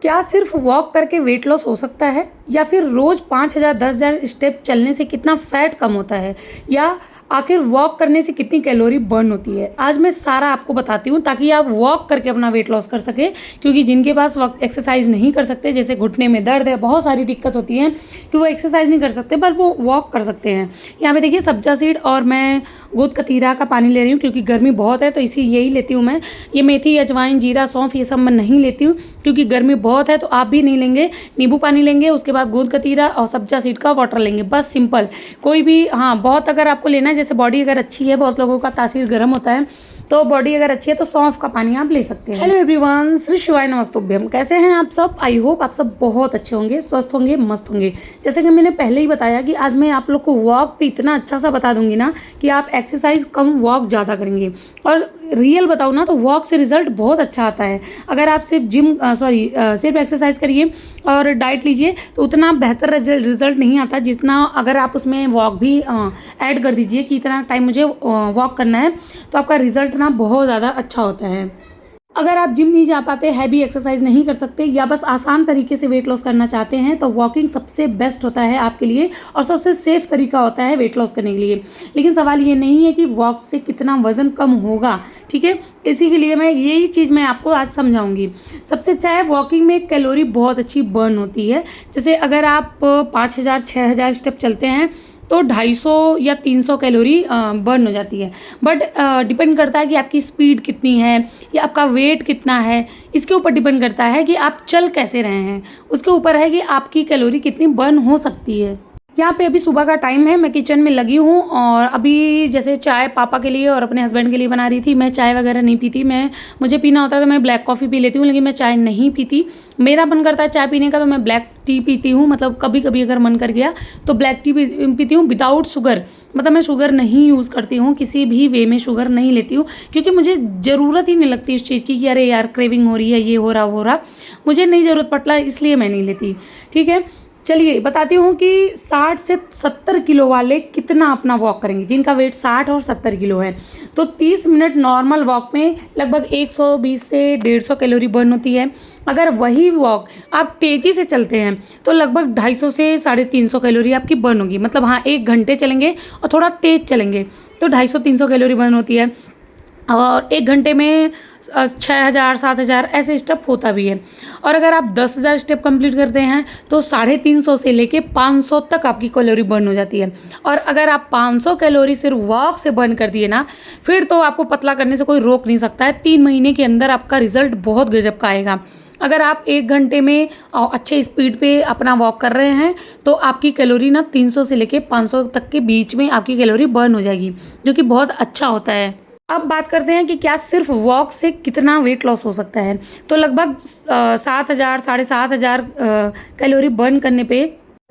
क्या सिर्फ वॉक करके वेट लॉस हो सकता है, या फिर रोज़ 5,000 10,000 स्टेप चलने से कितना फैट कम होता है, या आखिर वॉक करने से कितनी कैलोरी बर्न होती है? आज मैं सारा आपको बताती हूँ ताकि आप वॉक करके अपना वेट लॉस कर सकें। क्योंकि जिनके पास वक्त एक्सरसाइज नहीं कर सकते, जैसे घुटने में दर्द है, बहुत सारी दिक्कत होती है कि वो एक्सरसाइज नहीं कर सकते पर वो वॉक कर सकते हैं। यहाँ पे देखिए सब्जा सीड और मैं गोद कतीरा का पानी ले रही हूँ क्योंकि गर्मी बहुत है तो इसी यही लेती हूँ मैं। ये मेथी, अजवाइन, जीरा, सौंफ ये सब मैं नहीं लेती हूँ क्योंकि गर्मी बहुत है, तो आप भी नहीं लेंगे। नींबू पानी लेंगे, उसके बाद गोंद कतीरा और सब्जा सीड का वाटर लेंगे, बस सिंपल। कोई भी, हाँ बहुत अगर आपको लेना है, जैसे बॉडी अगर अच्छी है, बहुत लोगों का तासीर गर्म होता है, तो बॉडी अगर अच्छी है तो सौंफ का पानी आप ले सकते हैं। हेलो एवरीवन, श्री शिवाय नमस्तुभ्यम। कैसे हैं आप सब? आई होप आप सब बहुत अच्छे होंगे, स्वस्थ होंगे, मस्त होंगे। जैसे कि मैंने पहले ही बताया कि आज मैं आप लोग को वॉक पे इतना अच्छा सा बता दूंगी ना कि आप एक्सरसाइज कम वॉक ज़्यादा करेंगे। और रियल बताऊँ ना तो वॉक से रिजल्ट बहुत अच्छा आता है। अगर आप सिर्फ सिर्फ एक्सरसाइज करिए और डाइट लीजिए तो उतना बेहतर रिजल्ट नहीं आता जितना अगर आप उसमें वॉक भी ऐड कर दीजिए कि इतना टाइम मुझे वॉक करना है, तो आपका रिजल्ट ना बहुत ज़्यादा अच्छा होता है। अगर आप जिम नहीं जा पाते, हैवी एक्सरसाइज नहीं कर सकते, या बस आसान तरीके से वेट लॉस करना चाहते हैं, तो वॉकिंग सबसे बेस्ट होता है आपके लिए और सबसे सेफ तरीका होता है वेट लॉस करने के लिए। लेकिन सवाल ये नहीं है कि वॉक से कितना वजन कम होगा, ठीक है? इसी के लिए मैं यही चीज़ मैं आपको आज समझाऊंगी। सबसे अच्छा है, वॉकिंग में कैलोरी बहुत अच्छी बर्न होती है। जैसे अगर आप 5,000 6,000 स्टेप चलते हैं तो 250 या 300 कैलोरी बर्न हो जाती है। बट डिपेंड करता है कि आपकी स्पीड कितनी है या आपका वेट कितना है, इसके ऊपर डिपेंड करता है कि आप चल कैसे रहे हैं, उसके ऊपर है कि आपकी कैलोरी कितनी बर्न हो सकती है। यहाँ पे अभी सुबह का टाइम है, मैं किचन में लगी हूँ और अभी जैसे चाय पापा के लिए और अपने हस्बैंड के लिए बना रही थी। मैं चाय वगैरह नहीं पीती, मुझे पीना होता है तो मैं ब्लैक कॉफ़ी पी लेती हूँ, लेकिन मैं चाय नहीं पीती। मेरा मन करता है चाय पीने का तो मैं ब्लैक टी पीती हूँ, मतलब कभी कभी अगर मन कर गया तो ब्लैक टी पीती हूँ विदाउट शुगर। मतलब मैं शुगर नहीं यूज़ करती हूँ, किसी भी वे में शुगर नहीं लेती हूँ क्योंकि मुझे ज़रूरत ही नहीं लगती इस चीज़ की कि अरे यार क्रेविंग हो रही है, ये हो रहा वो हो रहा, मुझे नहीं ज़रूरत पड़ता, इसलिए मैं नहीं लेती। ठीक है, चलिए बताती हूँ कि 60 से 70 किलो वाले कितना अपना वॉक करेंगे। जिनका वेट 60 और 70 किलो है तो 30 मिनट नॉर्मल वॉक में लगभग 120 से 150 कैलोरी बर्न होती है। अगर वही वॉक आप तेज़ी से चलते हैं तो लगभग 250 से 350 कैलोरी आपकी बर्न होगी। मतलब हाँ, 1 घंटे चलेंगे और थोड़ा तेज़ चलेंगे तो 250-300 कैलोरी बर्न होती है। और 1 घंटे में 6,000 7,000 ऐसे स्टेप होता भी है। और अगर आप 10,000 स्टेप कंप्लीट करते हैं तो 350 से लेके 500 तक आपकी कैलोरी बर्न हो जाती है। और अगर आप 500 कैलोरी सिर्फ वॉक से बर्न कर दिए ना, फिर तो आपको पतला करने से कोई रोक नहीं सकता है। 3 महीने के अंदर आपका रिजल्ट बहुत गजब का आएगा। अगर आप 1 घंटे में अच्छे स्पीड पे अपना वॉक कर रहे हैं तो आपकी कैलोरी ना 300 से लेके 500 तक के बीच में आपकी कैलोरी बर्न हो जाएगी, जो कि बहुत अच्छा होता है। अब बात करते हैं कि क्या सिर्फ वॉक से कितना वेट लॉस हो सकता है। तो लगभग 7,000 7,500 कैलोरी बर्न करने पे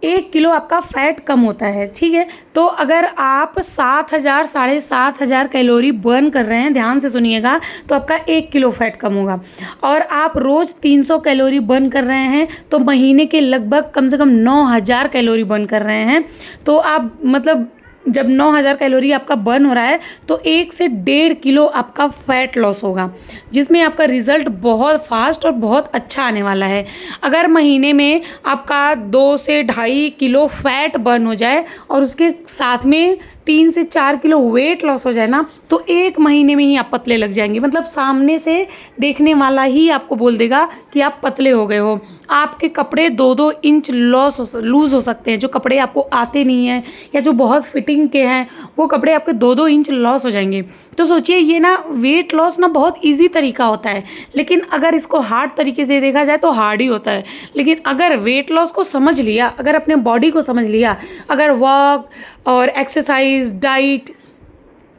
1 किलो आपका फैट कम होता है। ठीक है, तो अगर आप 7,000 7,500 कैलोरी बर्न कर रहे हैं, ध्यान से सुनिएगा, तो आपका 1 किलो फैट कम होगा। और आप रोज़ 300 कैलोरी बर्न कर रहे हैं तो महीने के लगभग कम से कम 9,000 कैलोरी बर्न कर रहे हैं। तो आप मतलब जब 9,000 कैलोरी आपका बर्न हो रहा है तो 1 से 1.5 किलो आपका फैट लॉस होगा, जिसमें आपका रिजल्ट बहुत फास्ट और बहुत अच्छा आने वाला है। अगर महीने में आपका 2 से 2.5 किलो फैट बर्न हो जाए और उसके साथ में 3 से 4 किलो वेट लॉस हो जाए ना, तो 1 महीने में ही आप पतले लग जाएंगे। मतलब सामने से देखने वाला ही आपको बोल देगा कि आप पतले हो गए हो। आपके कपड़े 2-2 इंच लूज़ हो सकते हैं। जो कपड़े आपको आते नहीं हैं या जो बहुत फिटिंग के हैं, वो कपड़े आपके 2-2 इंच लॉस हो जाएंगे। तो सोचिए, ये ना वेट लॉस ना बहुत ईजी तरीका होता है, लेकिन अगर इसको हार्ड तरीके से देखा जाए तो हार्ड ही होता है। लेकिन अगर वेट लॉस को समझ लिया, अगर अपने बॉडी को समझ लिया, अगर वॉक और एक्सरसाइज, डाइट,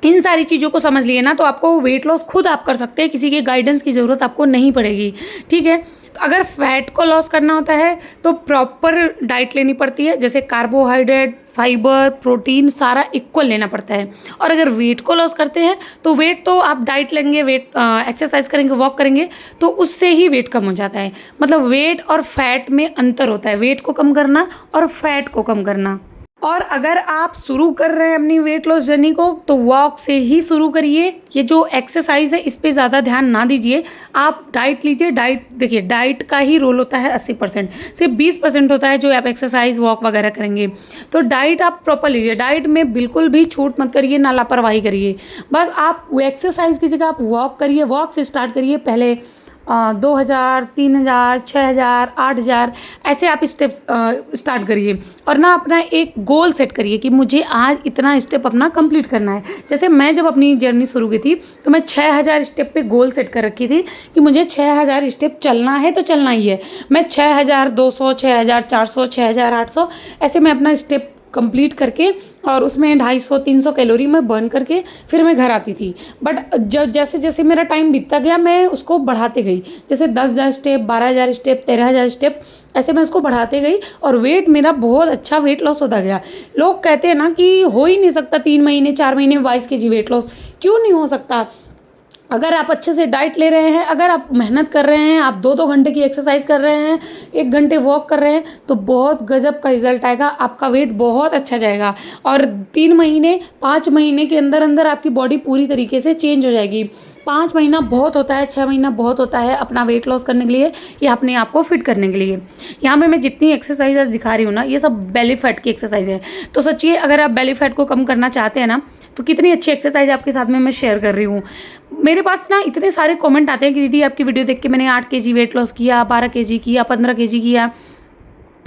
इन सारी चीज़ों को समझ लिए ना, तो आपको वेट लॉस खुद आप कर सकते हैं, किसी के गाइडेंस की ज़रूरत आपको नहीं पड़ेगी। ठीक है, तो अगर फैट को लॉस करना होता है तो प्रॉपर डाइट लेनी पड़ती है, जैसे कार्बोहाइड्रेट, फाइबर, प्रोटीन सारा इक्वल लेना पड़ता है। और अगर वेट को लॉस करते हैं तो वेट तो आप डाइट लेंगे, एक्सरसाइज करेंगे, वॉक करेंगे तो उससे ही वेट कम हो जाता है। मतलब वेट और फैट में अंतर होता है, वेट को कम करना और फैट को कम करना। और अगर आप शुरू कर रहे हैं अपनी वेट लॉस जर्नी को तो वॉक से ही शुरू करिए। ये जो एक्सरसाइज है इस पे ज़्यादा ध्यान ना दीजिए। आप डाइट लीजिए। डाइट देखिए, डाइट का ही रोल होता है 80%, सिर्फ 20% होता है जो आप एक्सरसाइज वॉक वगैरह करेंगे। तो डाइट आप प्रॉपर लीजिए। डाइट में बिल्कुल भी छूट मत करिए, ना लापरवाही करिए। बस आप एक्सरसाइज की जगह आप वॉक करिए। वॉक से स्टार्ट करिए। पहले 2000, 3000, 6000, 8000 ऐसे आप स्टेप्स स्टार्ट करिए। और ना अपना एक गोल सेट करिए कि मुझे आज इतना स्टेप अपना कंप्लीट करना है। जैसे मैं जब अपनी जर्नी शुरू की थी तो मैं 6000 स्टेप पे गोल सेट कर रखी थी कि मुझे 6000 स्टेप चलना है तो चलना ही है। मैं 6200, 6400, 6800 ऐसे मैं अपना स्टेप कंप्लीट करके और उसमें 250-300 कैलोरी मैं बर्न करके फिर मैं घर आती थी। बट जैसे जैसे मेरा टाइम बीतता गया मैं उसको बढ़ाते गई। जैसे 10,000 स्टेप, 12,000 स्टेप, 13,000 स्टेप ऐसे मैं उसको बढ़ाते गई और वेट मेरा बहुत अच्छा वेट लॉस होता गया। लोग कहते हैं ना कि हो ही नहीं सकता 3 महीने 4 महीने में 22 kg वेट लॉस। क्यों नहीं हो सकता? अगर आप अच्छे से डाइट ले रहे हैं, अगर आप मेहनत कर रहे हैं, आप 2-2 घंटे की एक्सरसाइज कर रहे हैं, 1 घंटे वॉक कर रहे हैं तो बहुत गजब का रिजल्ट आएगा। आपका वेट बहुत अच्छा जाएगा और 3 महीने 5 महीने के अंदर अंदर आपकी बॉडी पूरी तरीके से चेंज हो जाएगी। 5 महीना बहुत होता है, 6 महीना बहुत होता है अपना वेट लॉस करने के लिए या अपने आप को फिट करने के लिए। यहाँ पे मैं जितनी एक्सरसाइज दिखा रही हूँ ना, ये सब बेली फैट की एक्सरसाइज है। तो सोचिए अगर आप बेली फैट को कम करना चाहते हैं ना तो कितनी अच्छी एक्सरसाइज आपके साथ में मैं शेयर कर रही हूँ। मेरे पास ना इतने सारे कमेंट आते हैं कि दीदी आपकी वीडियो देख के मैंने 8 kg वेट लॉस किया, 12 kg किया, 15 kg किया।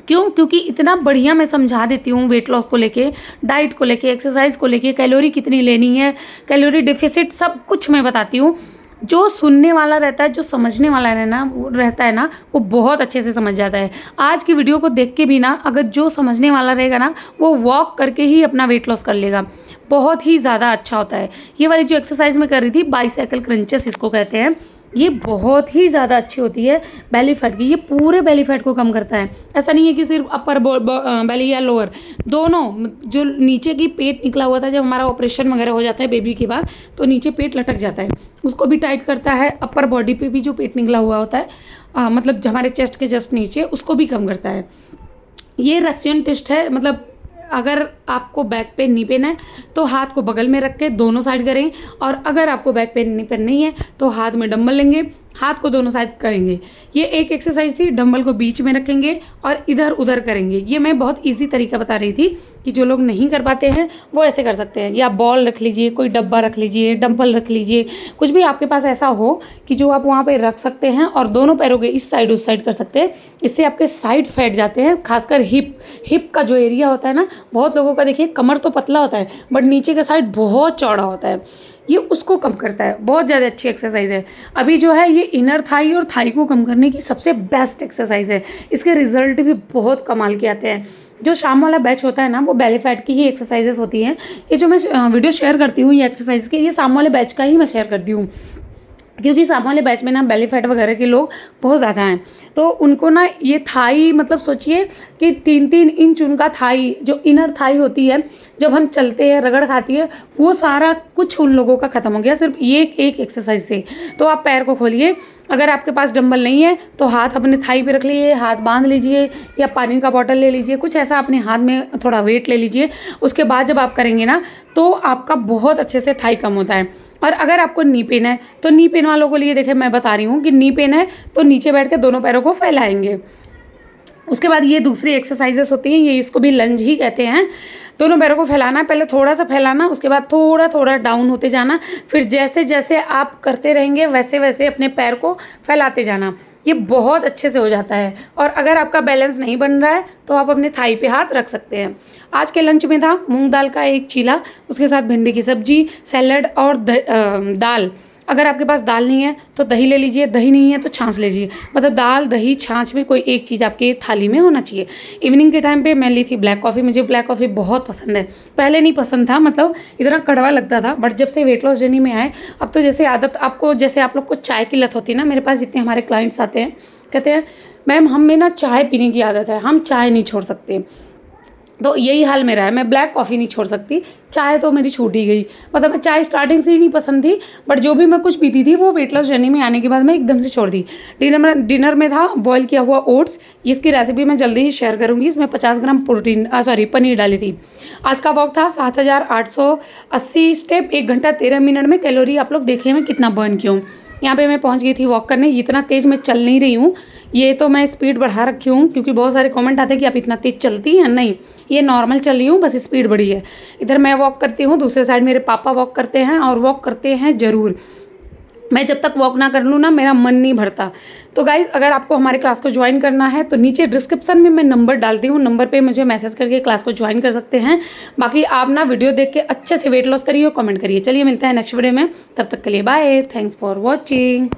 क्यों? क्योंकि इतना बढ़िया मैं समझा देती हूँ वेट लॉस को लेके, डाइट को लेके, एक्सरसाइज को लेके, कैलोरी कितनी लेनी है, कैलोरी डिफिसिट, सब कुछ मैं बताती हूँ। जो सुनने वाला रहता है, जो समझने वाला है ना वो रहता है ना, वो बहुत अच्छे से समझ जाता है। आज की वीडियो को देख के भी ना अगर जो समझने वाला रहेगा ना वो वॉक करके ही अपना वेट लॉस कर लेगा। बहुत ही ज़्यादा अच्छा होता है। ये वाली जो एक्सरसाइज मैं कर रही थी, बाइसाइकिल क्रंचेस इसको कहते हैं, ये बहुत ही ज़्यादा अच्छी होती है बेली फैट की। ये पूरे बेली फैट को कम करता है। ऐसा नहीं है कि सिर्फ अपर बेली या लोअर, दोनों। जो नीचे की पेट निकला हुआ था, जब हमारा ऑपरेशन वगैरह हो जाता है बेबी के बाद तो नीचे पेट लटक जाता है, उसको भी टाइट करता है। अपर बॉडी पे भी जो पेट निकला हुआ होता है, मतलब हमारे चेस्ट के जस्ट नीचे, उसको भी कम करता है। ये रशियन ट्विस्ट है। मतलब अगर आपको बैक पेन नी पेन है तो हाथ को बगल में रख के दोनों साइड करें, और अगर आपको बैक पेन नी पेन नहीं है तो हाथ में डंबल लेंगे, हाथ को दोनों साइड करेंगे। ये एक एक्सरसाइज थी। डंबल को बीच में रखेंगे और इधर उधर करेंगे। ये मैं बहुत इजी तरीका बता रही थी कि जो लोग नहीं कर पाते हैं वो ऐसे कर सकते हैं। या बॉल रख लीजिए, कोई डब्बा रख लीजिए, डंबल रख लीजिए, कुछ भी आपके पास ऐसा हो कि जो आप वहाँ पे रख सकते हैं और दोनों पैरों के इस साइड उस साइड कर सकते हैं। इससे आपके साइड फैट जाते हैं, खासकर हिप का जो एरिया होता है ना, बहुत लोगों का देखिए कमर तो पतला होता है बट नीचे का साइड बहुत चौड़ा होता है, ये उसको कम करता है। बहुत ज़्यादा अच्छी एक्सरसाइज है। अभी जो है ये इनर थाई और थाई को कम करने की सबसे बेस्ट एक्सरसाइज है। इसके रिजल्ट भी बहुत कमाल के आते हैं। जो शाम वाला बैच होता है ना वो बेली फैट की ही एक्सरसाइजेस होती हैं। ये जो मैं वीडियो शेयर करती हूँ ये एक्सरसाइज के, ये शाम वाले बैच का ही मैं शेयर करती हूँ, क्योंकि शाम वाले बैच में ना बेली फैट वगैरह के लोग बहुत ज़्यादा हैं। तो उनको ना ये थाई, मतलब सोचिए कि 3-3 इंच उनका थाई, जो इनर थाई होती है, जब हम चलते हैं रगड़ खाती है, वो सारा कुछ उन लोगों का ख़त्म हो गया सिर्फ ये एक एक्सरसाइज से। तो आप पैर को खोलिए, अगर आपके पास डंबल नहीं है तो हाथ अपने थाई पे रख लीजिए, हाथ बांध लीजिए, या पानी का बॉटल ले लीजिए, कुछ ऐसा अपने हाथ में थोड़ा वेट ले लीजिए। उसके बाद जब आप करेंगे ना तो आपका बहुत अच्छे से थाई कम होता है। और अगर आपको नी पेन है तो नी पेन वालों के लिए देखिए मैं बता रही हूँ कि नी पेन है तो नीचे बैठ के दोनों पैरों को फैलाएंगे। उसके बाद ये दूसरी एक्सरसाइजेस होती हैं, ये इसको भी लंज ही कहते हैं। दोनों पैरों को फैलाना, पहले थोड़ा सा फैलाना, उसके बाद थोड़ा थोड़ा डाउन होते जाना, फिर जैसे जैसे आप करते रहेंगे वैसे वैसे अपने पैर को फैलाते जाना। ये बहुत अच्छे से हो जाता है। और अगर आपका बैलेंस नहीं बन रहा है तो आप अपने थाई पे हाथ रख सकते हैं। आज के लंच में था मूंग दाल का एक चीला, उसके साथ भिंडी की सब्जी, सैलड और दाल। अगर आपके पास दाल नहीं है तो दही ले लीजिए, दही नहीं है तो छाछ लीजिए। मतलब दाल दही छाछ में कोई एक चीज़ आपके थाली में होना चाहिए। इवनिंग के टाइम पे मैं ली थी ब्लैक कॉफ़ी। मुझे ब्लैक कॉफ़ी बहुत पसंद है। पहले नहीं पसंद था, मतलब इतना कड़वा लगता था, बट जब से वेट लॉस जर्नी में आए अब तो जैसे आदत आपको, जैसे आप लोग को चाय की लत होती है ना, मेरे पास जितने हमारे क्लाइंट्स आते हैं कहते हैं मैम हमें ना चाय पीने की आदत है, हम चाय नहीं छोड़ सकते। तो यही हाल मेरा है, मैं ब्लैक कॉफ़ी नहीं छोड़ सकती। चाय तो मेरी छूट ही गई, मतलब मैं चाय स्टार्टिंग से ही नहीं पसंद थी, बट जो भी मैं कुछ पीती थी वो वेट लॉस जर्नी में आने के बाद मैं एकदम से छोड़ दी। डिनर में था बॉयल किया हुआ ओट्स, इसकी रेसिपी मैं जल्दी ही शेयर करूँगी। इसमें 50 ग्राम पनीर डाली थी। आज का वॉक था 7880 स्टेप, 1 घंटा 13 मिनट में। कैलोरी आप लोग देखिए मैं कितना बर्न किया हूँ। यहाँ पे मैं पहुँच गई थी वॉक करने। इतना तेज़ मैं चल नहीं रही हूँ, ये तो मैं स्पीड बढ़ा रखी हूँ, क्योंकि बहुत सारे कमेंट आते हैं कि आप इतना तेज़ चलती हैं। नहीं, ये नॉर्मल चल रही हूँ, बस स्पीड बढ़ी है। इधर मैं वॉक करती हूँ, दूसरे साइड मेरे पापा वॉक करते हैं, और वॉक करते हैं ज़रूर। मैं जब तक वॉक ना कर लूँ ना, मेरा मन नहीं भरता। तो गाइज़, अगर आपको हमारे क्लास को ज्वाइन करना है तो नीचे डिस्क्रिप्शन में मैं नंबर डालती हूँ, नंबर पे मुझे मैसेज करके क्लास को ज्वाइन कर सकते हैं। बाकी आप ना वीडियो देख के अच्छे से वेट लॉस करिए और कमेंट करिए। चलिए मिलते हैं नेक्स्ट वीडियो में, तब तक के लिए बाय, थैंक्स फॉर वॉचिंग।